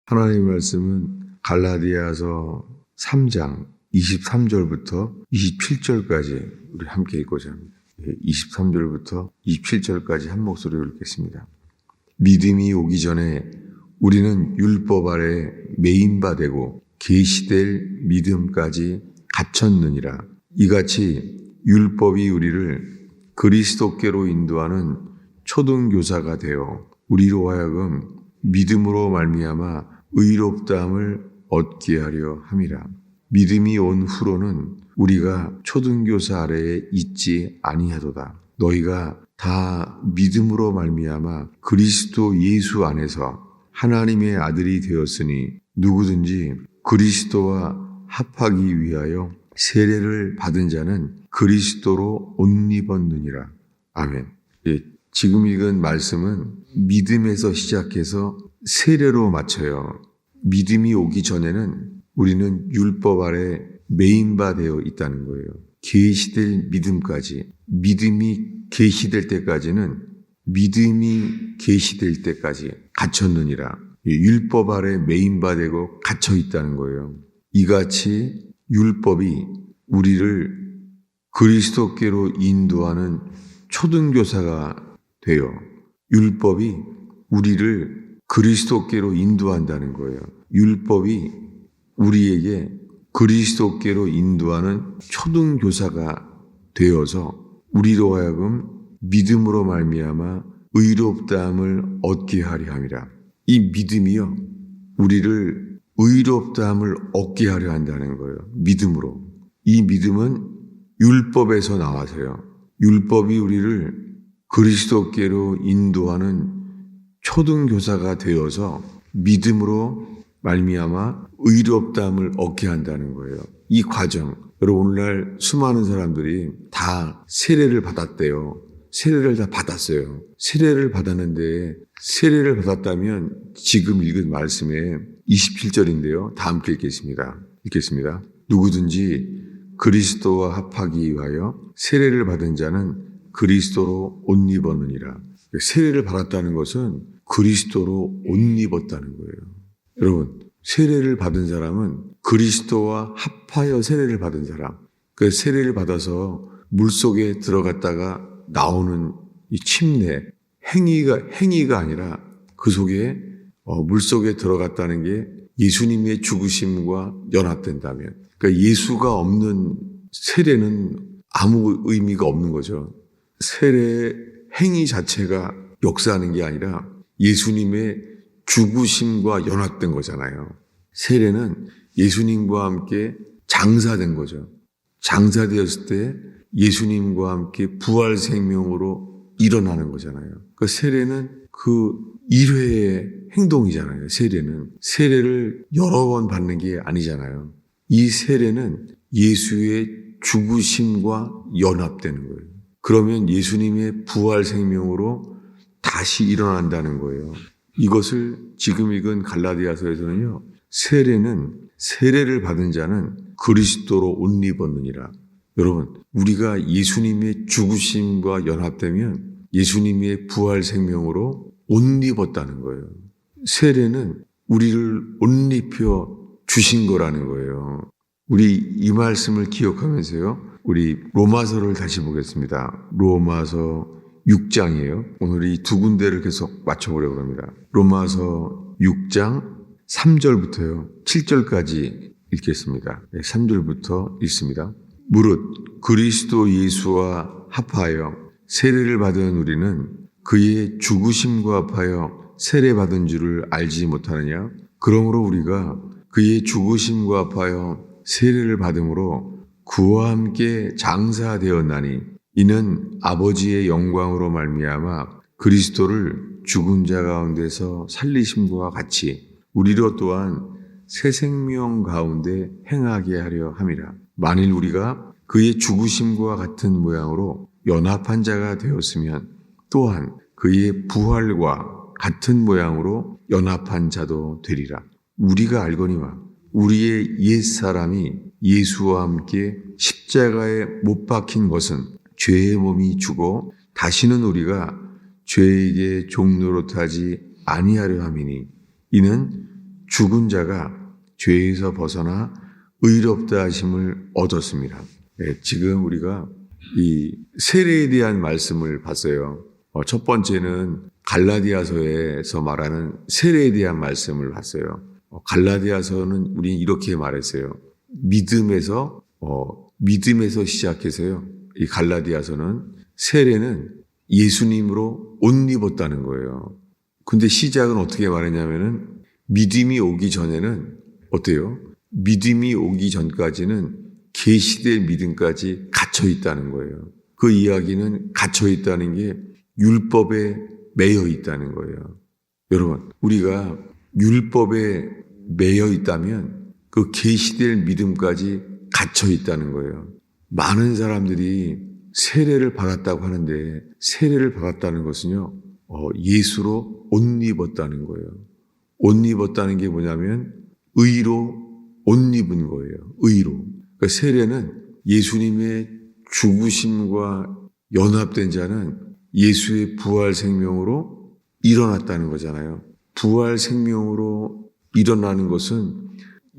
하나님의 말씀은 갈라디아서 3장 23절부터 27절까지 우리 함께 읽고자 합니다. 23절부터 27절까지 한 목소리로 읽겠습니다. 믿음이 오기 전에 우리는 율법 아래 매인바 되고 계시될 믿음까지 갇혔느니라. 이같이 율법이 우리를 그리스도께로 인도하는 초등교사가 되어 우리로 하여금 믿음으로 말미암아 의롭다함을 얻게 하려 함이라. 믿음이 온 후로는 우리가 초등교사 아래에 있지 아니하도다. 너희가 다 믿음으로 말미암아 그리스도 예수 안에서 하나님의 아들이 되었으니 누구든지 그리스도와 합하기 위하여 세례를 받은 자는 그리스도로 옷 입었느니라. 아멘. 지금 읽은 말씀은 믿음에서 시작해서 세례로 마쳐요. 믿음이 오기 전에는 우리는 율법 아래 매인바 되어 있다는 거예요. 계시될 믿음까지, 믿음이 계시될 때까지는 믿음이 계시될 때까지 갇혔느니라. 율법 아래 매인바 되고 갇혀 있다는 거예요. 이같이 율법이 우리를 그리스도께로 인도하는 초등교사가 되어 율법이 우리를 그리스도께로 인도한다는 거예요. 율법이 우리에게 그리스도께로 인도하는 초등교사가 되어서 우리로 하여금 믿음으로 말미암아 의롭다함을 얻게 하려 함이라. 이 믿음이요, 우리를 의롭다함을 얻게 하려 한다는 거예요. 믿음으로. 이 믿음은 율법에서 나와서요. 율법이 우리를 그리스도께로 인도하는 초등교사가 되어서 믿음으로 말미암아 의롭다함을 얻게 한다는 거예요. 이 과정, 여러분 오늘날 수많은 사람들이 다 세례를 받았대요. 세례를 다 받았어요. 세례를 받았는데 세례를 받았다면 지금 읽은 말씀에 27절인데요. 다 함께 읽겠습니다. 누구든지 그리스도와 합하기 위하여 세례를 받은 자는 그리스도로 옷 입었느니라. 세례를 받았다는 것은 그리스도로 옷 입었다는 거예요. 여러분, 세례를 받은 사람은 그리스도와 합하여 세례를 받은 사람. 그 세례를 받아서 물속에 들어갔다가 나오는 이 침례, 행위가 아니라 그 속에 물속에 들어갔다는 게 예수님의 죽으심과 연합된다면, 그러니까 예수가 없는 세례는 아무 의미가 없는 거죠. 세례의 행위 자체가 역사하는 게 아니라 예수님의 죽으심과 연합된 거잖아요. 세례는 예수님과 함께 장사된 거죠. 장사되었을 때 예수님과 함께 부활 생명으로 일어나는 거잖아요. 그 세례는 그 1회의 행동이잖아요. 세례를 여러 번 받는 게 아니잖아요. 이 세례는 예수의 죽으심과 연합되는 거예요. 그러면 예수님의 부활 생명으로 다시 일어난다는 거예요. 이것을 지금 읽은 갈라디아서에서는요, 세례를 받은 자는 그리스도로 옷 입었느니라. 여러분, 우리가 예수님의 죽으심과 연합되면 예수님의 부활 생명으로 옷 입었다는 거예요. 세례는 우리를 옷 입혀 주신 거라는 거예요. 우리 이 말씀을 기억하면서요, 우리 로마서를 다시 보겠습니다. 로마서 6장이에요. 오늘 이 두 군데를 계속 맞춰보려고 합니다. 로마서 6장 3절부터요 7절까지 읽겠습니다. 3절부터 읽습니다. 무릇 그리스도 예수와 합하여 세례를 받은 우리는 그의 죽으심과 합하여 세례받은 줄을 알지 못하느냐? 그러므로 우리가 그의 죽으심과 합하여 세례를 받음으로 그와 함께 장사되었나니 이는 아버지의 영광으로 말미암아 그리스도를 죽은 자 가운데서 살리심과 같이 우리로 또한 새 생명 가운데 행하게 하려 함이라. 만일 우리가 그의 죽으심과 같은 모양으로 연합한 자가 되었으면 또한 그의 부활과 같은 모양으로 연합한 자도 되리라. 우리가 알거니와 우리의 옛사람이 예수와 함께 십자가에 못 박힌 것은 죄의 몸이 죽어 다시는 우리가 죄에게 종노릇하지 아니하려 함이니 이는 죽은 자가 죄에서 벗어나 의롭다 하심을 얻었습니다. 네, 지금 우리가 이 세례에 대한 말씀을 봤어요. 첫 번째는 갈라디아서에서 말하는 세례에 대한 말씀을 봤어요. 갈라디아서는 우리는 이렇게 말했어요. 믿음에서 시작해서요. 이 갈라디아서는 세례는 예수님으로 옷 입었다는 거예요. 근데 시작은 어떻게 말했냐면은 믿음이 오기 전에는 어때요? 믿음이 오기 전까지는 계시될 믿음까지 갇혀 있다는 거예요. 그 이야기는 갇혀 있다는 게 율법에 매여 있다는 거예요. 여러분, 우리가 율법에 매여 있다면 그 계시될 믿음까지 갇혀 있다는 거예요. 많은 사람들이 세례를 받았다고 하는데 세례를 받았다는 것은요, 예수로 옷 입었다는 거예요. 옷 입었다는 게 뭐냐면 의로 옷 입은 거예요. 의로. 그러니까 세례는 예수님의 죽으심과 연합된 자는 예수의 부활 생명으로 일어났다는 거잖아요. 부활 생명으로 일어나는 것은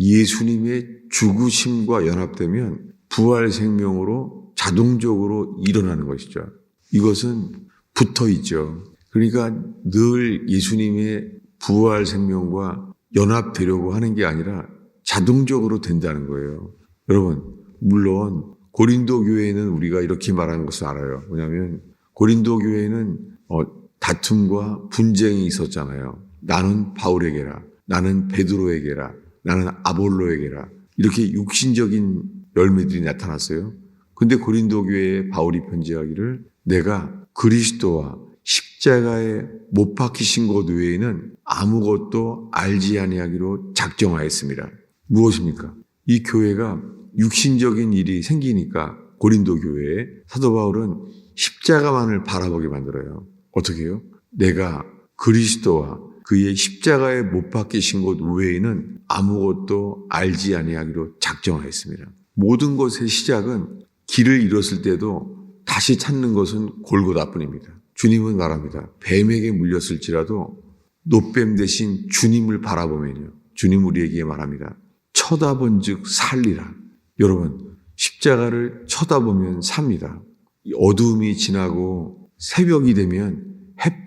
예수님의 죽으심과 연합되면 부활 생명으로 자동적으로 일어나는 것이죠. 이것은 붙어 있죠. 그러니까 늘 예수님의 부활 생명과 연합되려고 하는 게 아니라 자동적으로 된다는 거예요. 여러분, 물론 고린도 교회에는 우리가 이렇게 말하는 것을 알아요. 뭐냐면 고린도 교회에는 다툼과 분쟁이 있었잖아요. 나는 바울에게라, 나는 베드로에게라, 나는 아볼로에게라, 이렇게 육신적인 열매들이 나타났어요. 근데 고린도 교회에 바울이 편지하기를 내가 그리스도와 십자가에 못 박히신 것 외에는 아무것도 알지 아니하기로 작정하였습니다. 무엇입니까? 이 교회가 육신적인 일이 생기니까 고린도 교회에 사도 바울은 십자가만을 바라보게 만들어요. 어떻게 해요? 내가 그리스도와 그의 십자가에 못 박히신 것 외에는 아무것도 알지 아니하기로 작정하였습니다. 모든 것의 시작은 길을 잃었을 때도 다시 찾는 것은 골고다뿐입니다. 주님은 말합니다. 뱀에게 물렸을지라도 노뱀 대신 주님을 바라보면요. 주님 우리에게 말합니다. 쳐다본 즉 살리라. 여러분, 십자가를 쳐다보면 삽니다. 어두움이 지나고 새벽이 되면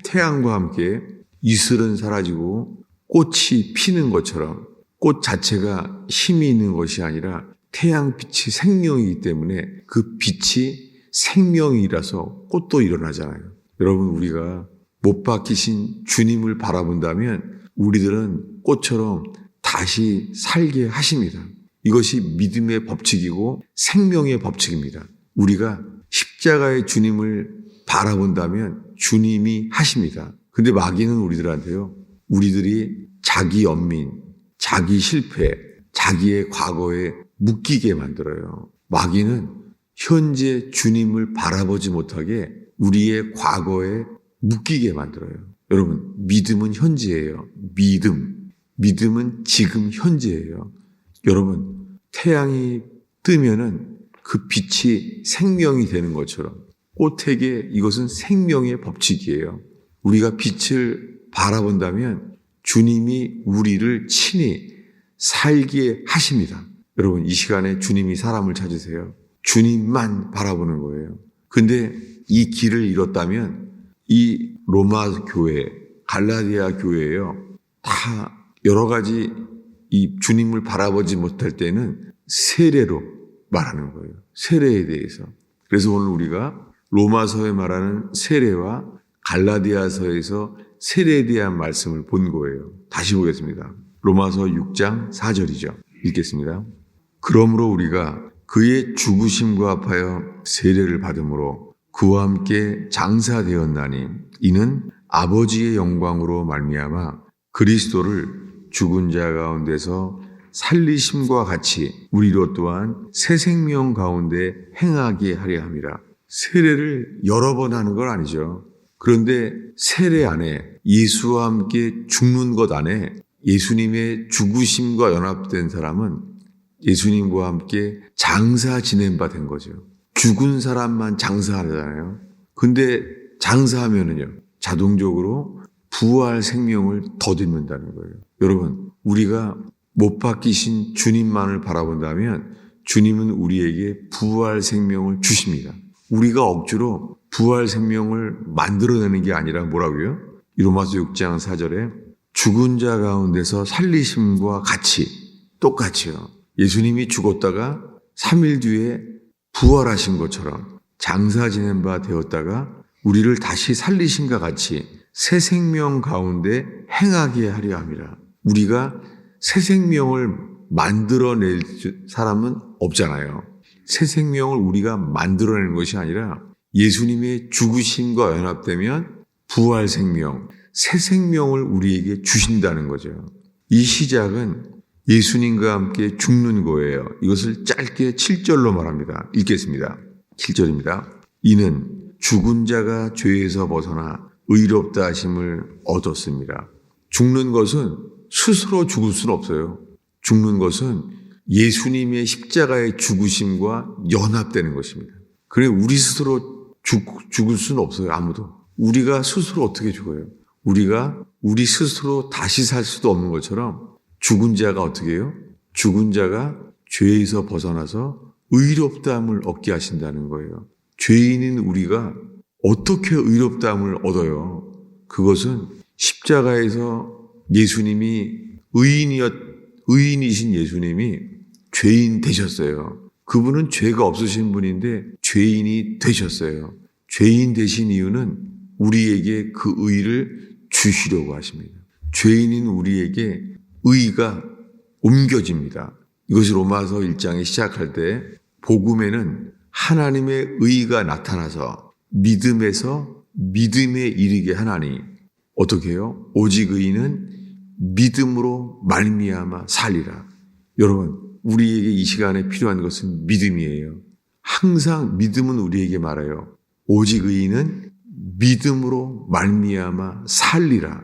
태양과 함께 이슬은 사라지고 꽃이 피는 것처럼 꽃 자체가 힘이 있는 것이 아니라 태양빛이 생명이기 때문에 그 빛이 생명이라서 꽃도 일어나잖아요. 여러분, 우리가 못 박히신 주님을 바라본다면 우리들은 꽃처럼 다시 살게 하십니다. 이것이 믿음의 법칙이고 생명의 법칙입니다. 우리가 십자가의 주님을 바라본다면 주님이 하십니다. 근데 마귀는 우리들한테요, 우리들이 자기 연민, 자기 실패, 자기의 과거에 묶이게 만들어요. 마귀는 현재 주님을 바라보지 못하게 우리의 과거에 묶이게 만들어요. 여러분, 믿음은 현재예요. 믿음은 지금 현재예요. 여러분, 태양이 뜨면은 그 빛이 생명이 되는 것처럼 꽃에게 이것은 생명의 법칙이에요. 우리가 빛을 바라본다면 주님이 우리를 친히 살게 하십니다. 여러분, 이 시간에 주님이 사람을 찾으세요. 주님만 바라보는 거예요. 근데 이 길을 잃었다면 이 로마 교회, 갈라디아 교회예요. 다 여러 가지 이 주님을 바라보지 못할 때는 세례로 말하는 거예요. 세례에 대해서. 그래서 오늘 우리가 로마서에 말하는 세례와 갈라디아서에서 세례에 대한 말씀을 본 거예요. 다시 보겠습니다. 로마서 6장 4절이죠. 읽겠습니다. 그러므로 우리가 그의 죽으심과 합하여 세례를 받음으로 그와 함께 장사되었나니 이는 아버지의 영광으로 말미암아 그리스도를 죽은 자 가운데서 살리심과 같이 우리로 또한 새 생명 가운데 행하게 하려 함이라. 세례를 여러 번 하는 건 아니죠. 그런데 세례 안에 예수와 함께 죽는 것 안에 예수님의 죽으심과 연합된 사람은 예수님과 함께 장사 지낸 바 된 거죠. 죽은 사람만 장사하잖아요. 근데 장사하면은요, 자동적으로 부활 생명을 덧입는다는 거예요. 여러분, 우리가 못 박히신 주님만을 바라본다면 주님은 우리에게 부활 생명을 주십니다. 우리가 억지로 부활 생명을 만들어내는 게 아니라 뭐라고요? 로마서 6장 4절에 죽은 자 가운데서 살리심과 같이, 똑같이요. 예수님이 죽었다가 3일 뒤에 부활하신 것처럼 장사 지낸 바 되었다가 우리를 다시 살리심과 같이 새 생명 가운데 행하게 하려 함이라. 우리가 새 생명을 만들어낼 사람은 없잖아요. 새 생명을 우리가 만들어내는 것이 아니라 예수님의 죽으심과 연합되면 부활 생명, 새 생명을 우리에게 주신다는 거죠. 이 시작은 예수님과 함께 죽는 거예요. 이것을 짧게 7절로 말합니다. 읽겠습니다. 7절입니다. 이는 죽은 자가 죄에서 벗어나 의롭다 하심을 얻었습니다. 죽는 것은 스스로 죽을 수는 없어요. 죽는 것은 예수님의 십자가의 죽으심과 연합되는 것입니다. 그래 우리 스스로 죽을 수는 없어요. 아무도. 우리가 스스로 어떻게 죽어요? 우리가 우리 스스로 다시 살 수도 없는 것처럼 죽은 자가 어떻게 해요? 죽은 자가 죄에서 벗어나서 의롭다함을 얻게 하신다는 거예요. 죄인인 우리가 어떻게 의롭다함을 얻어요? 그것은 십자가에서 예수님이 의인이신 예수님이 죄인 되셨어요. 그분은 죄가 없으신 분인데 죄인이 되셨어요. 죄인 되신 이유는 우리에게 그 의를 주시려고 하십니다. 죄인인 우리에게 의가 옮겨집니다. 이것이 로마서 1장에 시작할 때 복음에는 하나님의 의가 나타나서 믿음에서 믿음에 이르게 하나니 어떻게 해요? 오직 의인은 믿음으로 말미암아 살리라. 여러분, 우리에게 이 시간에 필요한 것은 믿음이에요. 항상 믿음은 우리에게 말해요. 오직 의인은 믿음으로 말미암아 살리라.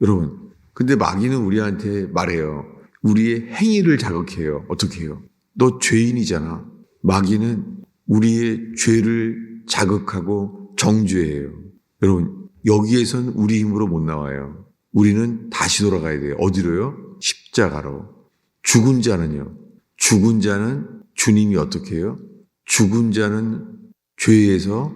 여러분, 근데 마귀는 우리한테 말해요. 우리의 행위를 자극해요. 어떻게 해요? 너 죄인이잖아. 마귀는 우리의 죄를 자극하고 정죄해요. 여러분, 여기에선 우리 힘으로 못 나와요. 우리는 다시 돌아가야 돼요. 어디로요? 십자가로. 죽은 자는요? 죽은 자는 주님이 어떻게 해요? 죽은 자는 죄에서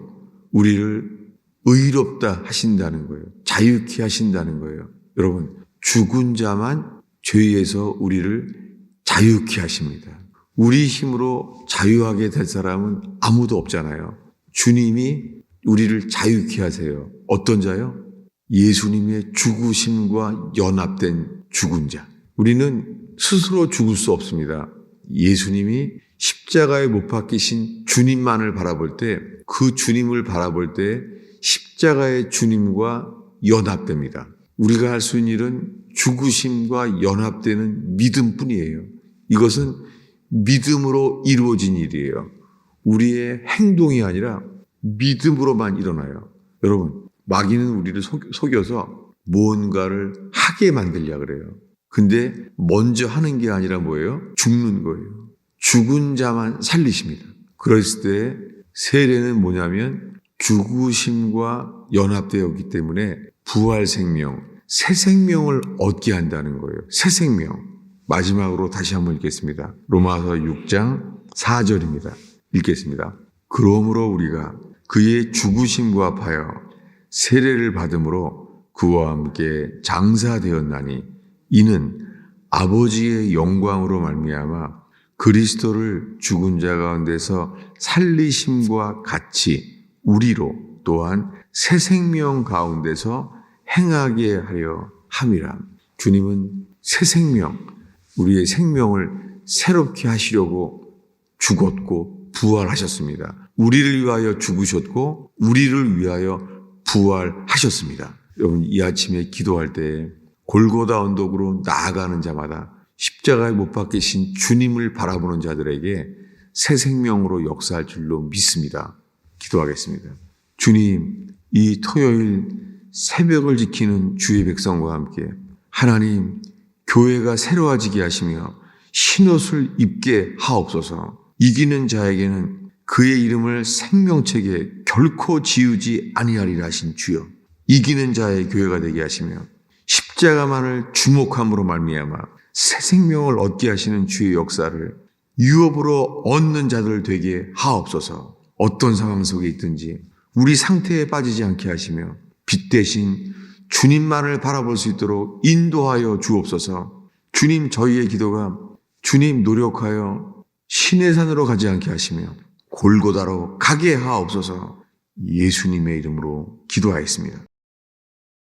우리를 의롭다 하신다는 거예요. 자유케 하신다는 거예요. 여러분, 죽은 자만 죄에서 우리를 자유케 하십니다. 우리 힘으로 자유하게 될 사람은 아무도 없잖아요. 주님이 우리를 자유케 하세요. 어떤 자요? 예수님의 죽으심과 연합된 죽은 자. 우리는 스스로 죽을 수 없습니다. 예수님이 십자가에 못 박히신 주님만을 바라볼 때, 그 주님을 바라볼 때 십자가의 주님과 연합됩니다. 우리가 할 수 있는 일은 죽으심과 연합되는 믿음뿐이에요. 이것은 믿음으로 이루어진 일이에요. 우리의 행동이 아니라 믿음으로만 일어나요. 여러분, 마귀는 우리를 속여서 무언가를 하게 만들려고 그래요. 근데 먼저 하는 게 아니라 뭐예요? 죽는 거예요. 죽은 자만 살리십니다. 그랬을 때 세례는 뭐냐면 죽으심과 연합되었기 때문에 부활 생명, 새 생명을 얻게 한다는 거예요. 새 생명. 마지막으로 다시 한번 읽겠습니다. 로마서 6장 4절입니다. 읽겠습니다. 그러므로 우리가 그의 죽으심과 합하여 세례를 받음으로 그와 함께 장사되었나니 이는 아버지의 영광으로 말미암아 그리스도를 죽은 자 가운데서 살리심과 같이 우리로 또한 새 생명 가운데서 행하게 하려 함이라. 주님은 새 생명, 우리의 생명을 새롭게 하시려고 죽었고 부활하셨습니다. 우리를 위하여 죽으셨고 우리를 위하여 부활하셨습니다. 여러분, 이 아침에 기도할 때 골고다 언덕으로 나아가는 자마다 십자가에 못 박히신 주님을 바라보는 자들에게 새 생명으로 역사할 줄로 믿습니다. 기도하겠습니다. 주님, 이 토요일 새벽을 지키는 주의 백성과 함께 하나님, 교회가 새로워지게 하시며 흰옷을 입게 하옵소서. 이기는 자에게는 그의 이름을 생명책에 결코 지우지 아니하리라 하신 주여, 이기는 자의 교회가 되게 하시며 십자가만을 주목함으로 말미암아 새 생명을 얻게 하시는 주의 역사를 유업으로 얻는 자들 되게 하옵소서. 어떤 상황 속에 있든지 우리 상태에 빠지지 않게 하시며 빛 대신 주님만을 바라볼 수 있도록 인도하여 주옵소서. 주님, 저희의 기도가 주님 노력하여 시내산으로 가지 않게 하시며 골고다로 가게 하옵소서. 예수님의 이름으로 기도하였습니다.